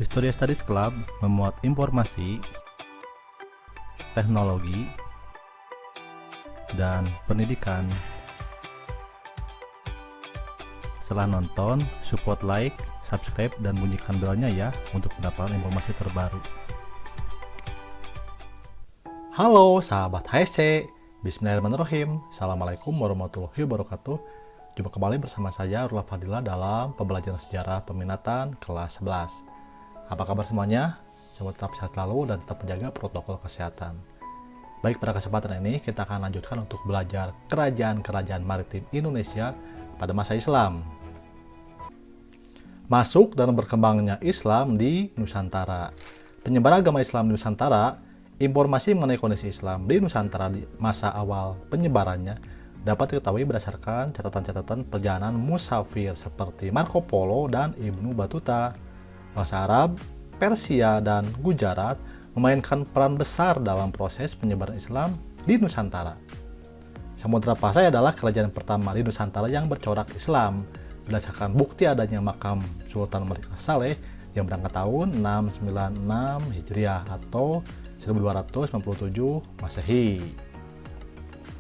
Historia Studies Club memuat informasi, teknologi, dan pendidikan. Setelah nonton, support like, subscribe, dan bunyikan belnya ya untuk mendapatkan informasi terbaru. Halo sahabat HSC, Bismillahirrahmanirrahim. Assalamualaikum warahmatullahi wabarakatuh. Jumpa kembali bersama saya Rula Fadila dalam pembelajaran sejarah peminatan kelas 11. Apa kabar semuanya? Semoga tetap sehat selalu dan tetap menjaga protokol kesehatan. Baik, pada kesempatan ini kita akan lanjutkan untuk belajar kerajaan-kerajaan maritim Indonesia pada masa Islam. Masuk dan berkembangnya Islam di Nusantara. Penyebaran agama Islam di Nusantara, informasi mengenai kondisi Islam di Nusantara di masa awal penyebarannya dapat diketahui berdasarkan catatan-catatan perjalanan musafir seperti Marco Polo dan Ibnu Battuta. Bangsa Arab, Persia, dan Gujarat memainkan peran besar dalam proses penyebaran Islam di Nusantara. Samudra Pasai adalah kerajaan pertama di Nusantara yang bercorak Islam berdasarkan bukti adanya makam Sultan Malik Saleh yang berangkat tahun 696 Hijriah atau 1297 Masehi.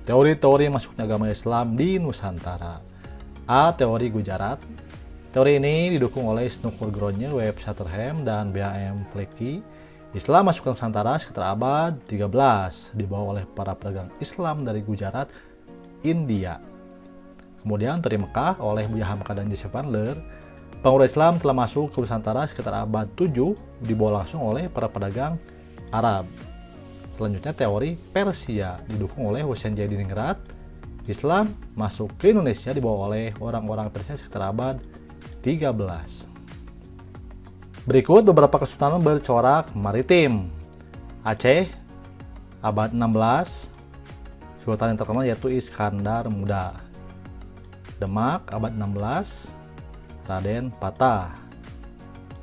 Teori-teori masuknya agama Islam di Nusantara. A. Teori Gujarat. Teori ini didukung oleh Snooker Grounnya, Webb Shatterham, dan B.A.M. Flecky. Islam masuk ke Nusantara sekitar abad 13, dibawa oleh para pedagang Islam dari Gujarat, India. Kemudian teori Mekah oleh Buya Hamka dan Joseph Chandler. Pengaruh Islam telah masuk ke Nusantara sekitar abad 7, dibawa langsung oleh para pedagang Arab. Selanjutnya teori Persia didukung oleh Husain Jadiningrat. Islam masuk ke Indonesia dibawa oleh orang-orang Persia sekitar abad 13. Berikut beberapa kesultanan bercorak maritim. Aceh, abad 16. Sultan yang terkenal yaitu Iskandar Muda. Demak, abad 16. Raden Patah.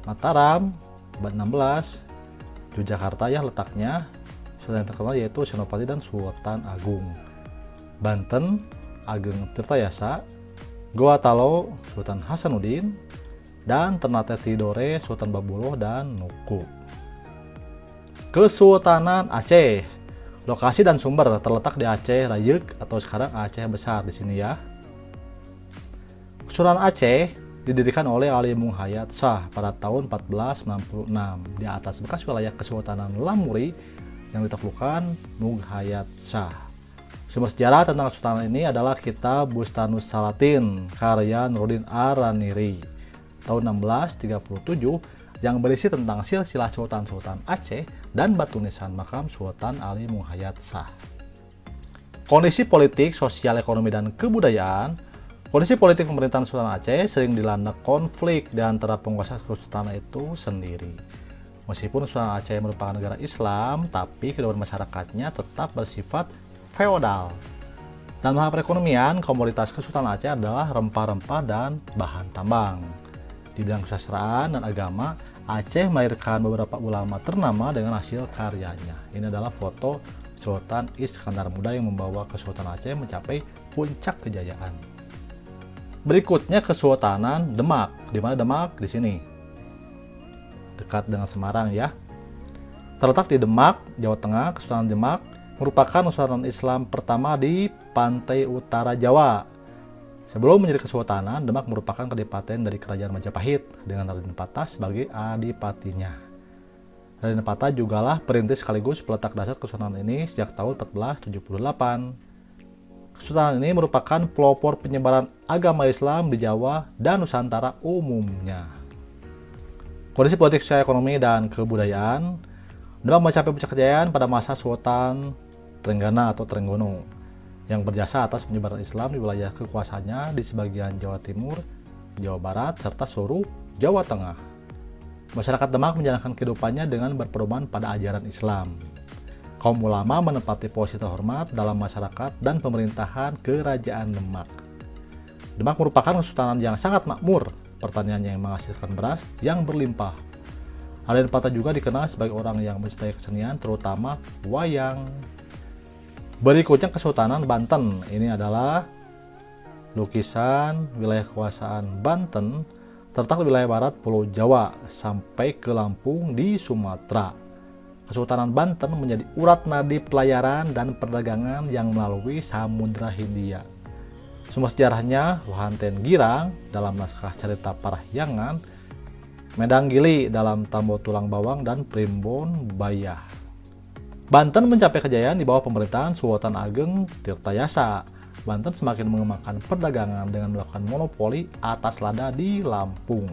Mataram, abad 16. Yogyakarta ya letaknya. Sultan yang terkenal yaitu Senopati dan Sultan Agung. Banten, Ageng Tirtayasa. Gorontalo, Sultan Hasanuddin, dan Ternate Tidore, Sultan Babuloh dan Nuku. Kesultanan Aceh. Lokasi dan sumber terletak di Aceh Rayek atau sekarang Aceh Besar di sini ya. Kesultanan Aceh didirikan oleh Ali Mung Hayat Shah pada tahun 1496 di atas bekas wilayah Kesultanan Lamuri yang ditaklukkan Mung Hayat Shah. Sumber sejarah tentang kesultanan ini adalah kitab Bustanus Salatin karya Nuruddin Ar-Raniri tahun 1637 yang berisi tentang silsilah sultan-sultan Aceh dan batu nisan makam Sultan Ali Mung Hayat Shah. Kondisi politik, sosial, ekonomi, dan kebudayaan. Kondisi politik pemerintahan Sultan Aceh sering dilanda konflik di antara penguasa kesultanan itu sendiri. Meskipun Sultan Aceh merupakan negara Islam, tapi kedua masyarakatnya tetap bersifat feodal. Dalam hal perekonomian, komoditas Kesultanan Aceh adalah rempah-rempah dan bahan tambang. Di bidang kesusastraan dan agama, Aceh melahirkan beberapa ulama ternama dengan hasil karyanya. Ini adalah foto Sultan Iskandar Muda yang membawa Kesultanan Aceh mencapai puncak kejayaan. Berikutnya Kesultanan Demak. Di mana Demak? Di sini. Dekat dengan Semarang ya. Terletak di Demak, Jawa Tengah. Kesultanan Demak merupakan kesultanan Islam pertama di pantai utara Jawa. Sebelum menjadi kesultanan, Demak merupakan kadipaten dari kerajaan Majapahit dengan Raden Patah sebagai adipatinya. Raden Patah jugalah perintis sekaligus peletak dasar kesultanan ini sejak tahun 1478. Kesultanan ini merupakan pelopor penyebaran agama Islam di Jawa dan Nusantara umumnya. Kondisi politik, sosial, ekonomi, dan kebudayaan. Demak mencapai puncak kejayaan pada masa Sultan Trenggana atau Trenggono yang berjasa atas penyebaran Islam di wilayah kekuasaannya di sebagian Jawa Timur, Jawa Barat, serta seluruh Jawa Tengah. Masyarakat Demak menjalankan kehidupannya dengan berpedoman pada ajaran Islam. Kaum ulama menempati posisi terhormat dalam masyarakat dan pemerintahan Kerajaan Demak. Demak merupakan kesultanan yang sangat makmur, pertaniannya yang menghasilkan beras yang berlimpah. Raden Patah juga dikenal sebagai orang yang mencintai kesenian, terutama wayang. Berikutnya Kesultanan Banten. Ini adalah lukisan wilayah kekuasaan Banten terletak di wilayah barat Pulau Jawa sampai ke Lampung di Sumatera. Kesultanan Banten menjadi urat nadi pelayaran dan perdagangan yang melalui Samudra Hindia. Sumber sejarahnya Wuhanten Girang dalam naskah Carita Parahyangan, Medang Gili dalam Tambo Tulang Bawang, dan Primbon Bayah. Banten mencapai kejayaan di bawah pemerintahan Sultan Ageng Tirtayasa. Banten semakin mengembangkan perdagangan dengan melakukan monopoli atas lada di Lampung.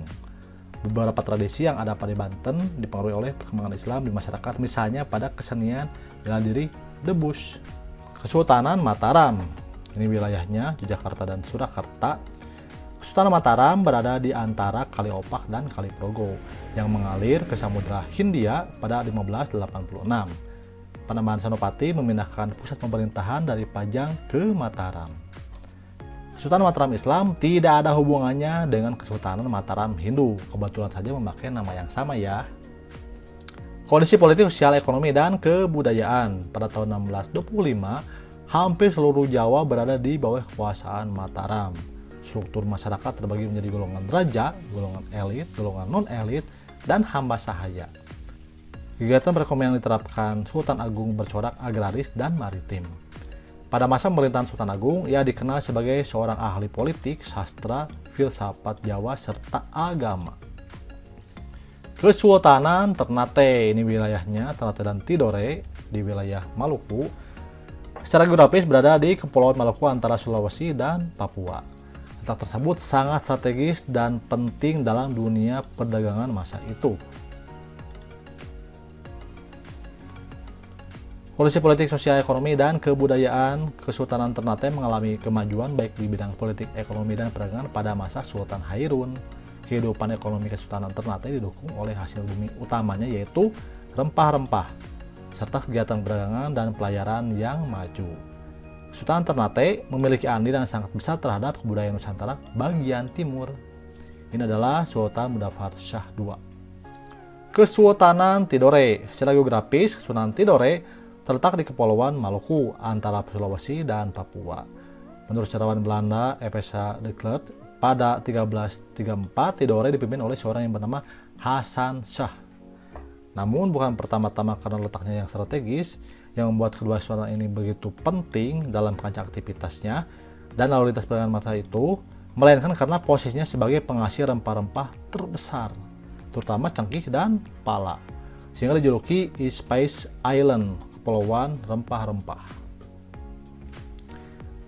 Beberapa tradisi yang ada pada Banten dipengaruhi oleh perkembangan Islam di masyarakat, misalnya pada kesenian bela diri debus. Kesultanan Mataram, ini wilayahnya Yogyakarta dan Surakarta. Kesultanan Mataram berada di antara Kali Opak dan Kali Progo yang mengalir ke Samudra Hindia pada 1586. Panembahan Senopati memindahkan pusat pemerintahan dari Pajang ke Mataram. Kesultanan Mataram Islam tidak ada hubungannya dengan Kesultanan Mataram Hindu, kebetulan saja memakai nama yang sama ya. Kondisi politik, sosial, ekonomi, dan kebudayaan. Pada tahun 1625, hampir seluruh Jawa berada di bawah kekuasaan Mataram. Struktur masyarakat terbagi menjadi golongan raja, golongan elit, golongan non-elit, dan hamba sahaya. Kegiatan perekonomian yang diterapkan Sultan Agung bercorak agraris dan maritim. Pada masa pemerintahan Sultan Agung, ia dikenal sebagai seorang ahli politik, sastra, filsafat Jawa, serta agama. Kesultanan Ternate, ini wilayahnya Ternate dan Tidore di wilayah Maluku. Secara geografis berada di Kepulauan Maluku antara Sulawesi dan Papua. Letak tersebut sangat strategis dan penting dalam dunia perdagangan masa itu. Kondisi politik, sosial, ekonomi, dan kebudayaan Kesultanan Ternate mengalami kemajuan baik di bidang politik, ekonomi, dan perdagangan pada masa Sultan Hairun. Kehidupan ekonomi Kesultanan Ternate didukung oleh hasil bumi utamanya yaitu rempah-rempah, serta kegiatan perdagangan dan pelayaran yang maju. Kesultanan Ternate memiliki andil yang sangat besar terhadap kebudayaan Nusantara bagian timur. Ini adalah Sultan Mudafar Shah II. Kesultanan Tidore. Secara geografis, Kesultanan Tidore terletak di Kepulauan Maluku antara Sulawesi dan Papua. Menurut sejarawan Belanda F.S. de Klerk, pada 1334 Tidore dipimpin oleh seorang yang bernama Hasan Shah. Namun bukan pertama-tama karena letaknya yang strategis yang membuat kedua sultan ini begitu penting dalam kancah aktivitasnya dan lalu lintas perdagangan masa itu, melainkan karena posisinya sebagai penghasil rempah-rempah terbesar, terutama cengkih dan pala, sehingga dijuluki Spice Island, Kepulauan Rempah-Rempah.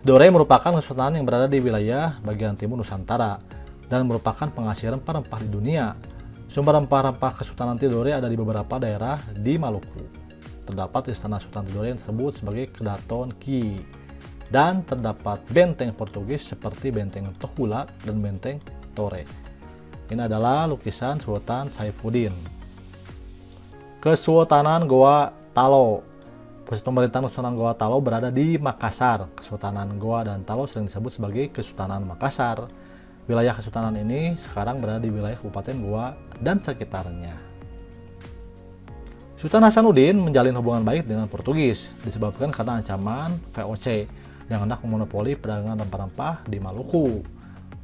Tidore merupakan kesultanan yang berada di wilayah bagian timur Nusantara dan merupakan penghasil rempah-rempah di dunia. Sumber rempah-rempah Kesultanan Tidore ada di beberapa daerah di Maluku. Terdapat istana Sultan Tidore yang disebut sebagai Kedaton Ki, dan terdapat benteng Portugis seperti Benteng Tohula dan Benteng Torre. Ini adalah lukisan Sultan Saifuddin. Kesultanan Goa Talo. Pusat pemerintahan Kesultanan Goa Talo berada di Makassar. Kesultanan Goa dan Talo sering disebut sebagai Kesultanan Makassar. Wilayah kesultanan ini sekarang berada di wilayah Kabupaten Goa dan sekitarnya. Sultan Hasanuddin menjalin hubungan baik dengan Portugis disebabkan karena ancaman VOC yang hendak memonopoli perdagangan rempah-rempah di Maluku.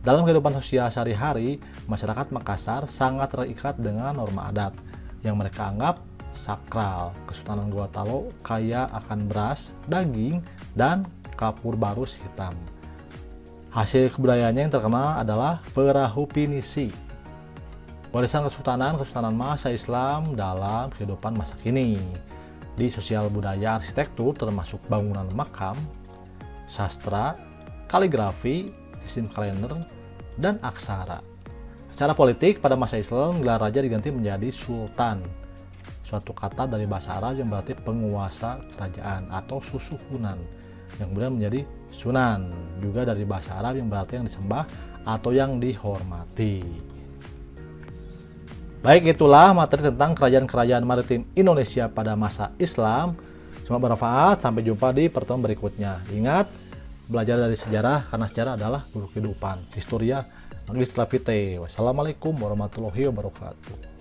Dalam kehidupan sosial sehari-hari, masyarakat Makassar sangat terikat dengan norma adat yang mereka anggap sakral. Kesultanan Goa Talo kaya akan beras, daging, dan kapur barus hitam. Hasil kebudayaannya yang terkenal adalah perahu pinisi. Warisan kesultanan masa Islam dalam kehidupan masa kini. Di sosial budaya arsitektur termasuk bangunan makam, sastra, kaligrafi, sistem kalender, dan aksara. Secara politik, pada masa Islam, gelar raja diganti menjadi sultan, suatu kata dari bahasa Arab yang berarti penguasa kerajaan atau susuhunan, yang kemudian menjadi sunan, juga dari bahasa Arab yang berarti yang disembah atau yang dihormati. Baik, itulah materi tentang kerajaan-kerajaan maritim Indonesia pada masa Islam. Semoga bermanfaat. Sampai jumpa di pertemuan berikutnya. Ingat, belajar dari sejarah karena sejarah adalah guru kehidupan. Historia Magistrat Vitae. Wassalamualaikum warahmatullahi wabarakatuh.